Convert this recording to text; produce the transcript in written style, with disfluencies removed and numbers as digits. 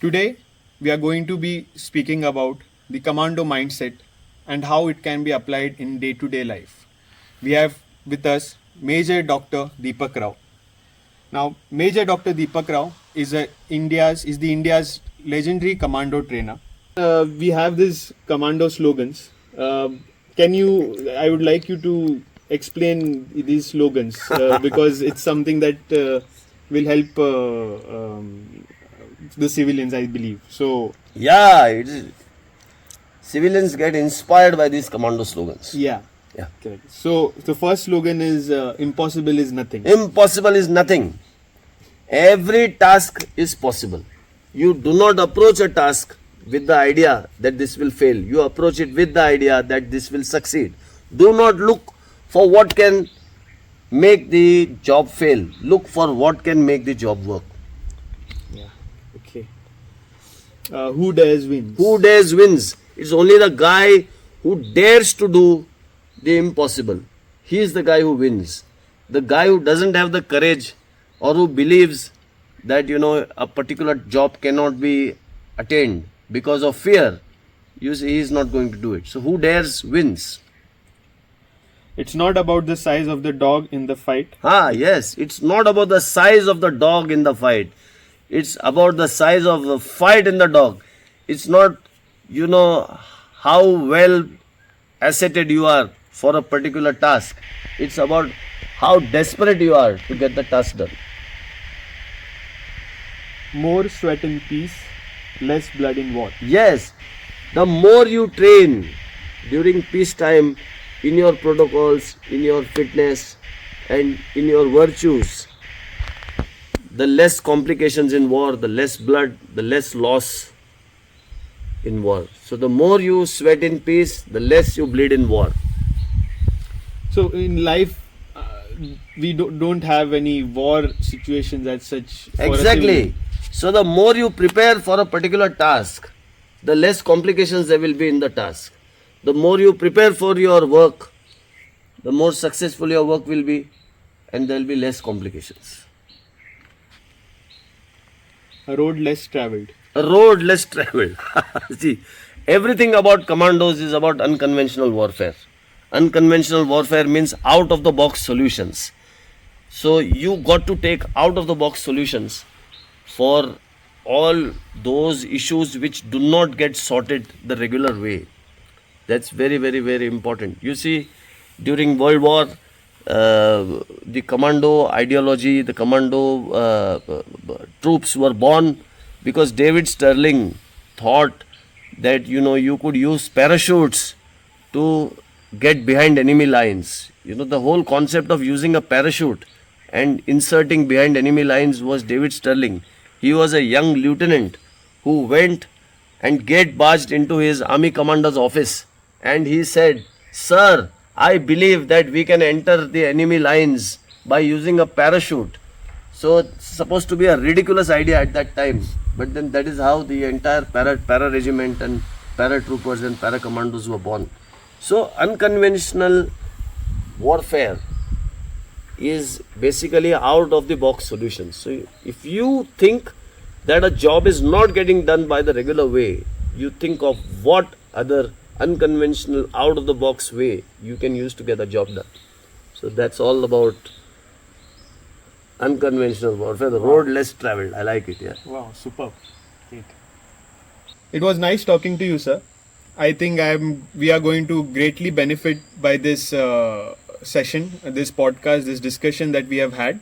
Today, we are going to be speaking about the commando mindset and how it can be applied in day to day life. We have with us Major Dr. Deepak Rao. Now, Major Dr. Deepak Rao is the India's legendary commando trainer. We have these commando slogans. I would like you to explain these slogans because it's something that will help the civilians, I believe. So, Civilians get inspired by these commando slogans. yeah, Yeah. correct. So, the first slogan is impossible is nothing. Impossible is nothing. Every task is possible. You do not approach a task with the idea that this will fail. You approach it with the idea that this will succeed. Do not look for what can make the job fail. Look for what can make the job work. Yeah, okay. Who dares wins? Who dares wins. It's only the guy who dares to do the impossible. He is the guy who wins. The guy who doesn't have the courage or who believes that a particular job cannot be attained because of fear, you see, he is not going to do it. So who dares wins. It's not about the size of the dog in the fight. Yes, it's not about the size of the dog in the fight. It's about the size of the fight in the dog. It's not, how well assetted you are for a particular task. It's about how desperate you are to get the task done. More sweat in peace, less blood in war. Yes, the more you train during peacetime in your protocols, in your fitness, and in your virtues, the less complications in war, the less blood, the less loss in war. So the more you sweat in peace, the less you bleed in war. So in life, we don't have any war situations as such. Exactly. So the more you prepare for a particular task, the less complications there will be in the task. The more you prepare for your work, the more successful your work will be, and there will be less complications. A road less traveled. A road less traveled. See, everything about commandos is about unconventional warfare. Unconventional warfare means out of the box solutions. So you got to take out of the box solutions for all those issues which do not get sorted the regular way. That's very, very, very important. You see, during World War, the commando ideology, the commando troops were born because David Sterling thought that you could use parachutes to get behind enemy lines. The whole concept of using a parachute and inserting behind enemy lines was David Sterling. He was a young lieutenant who went and gate barged into his army commander's office, and he said, "Sir, I believe that we can enter the enemy lines by using a parachute." So it's supposed to be a ridiculous idea at that time, but then that is how the entire para regiment and paratroopers and para commandos were born. So unconventional warfare is basically out of the box solutions. So if you think that a job is not getting done by the regular way, you think of what other unconventional out of the box way you can use to get a job done. So that's all about unconventional warfare, the road less traveled. I like it. Wow, superb. Great. It was nice talking to you, sir. I think we are going to greatly benefit by this session, this podcast, this discussion that we have had.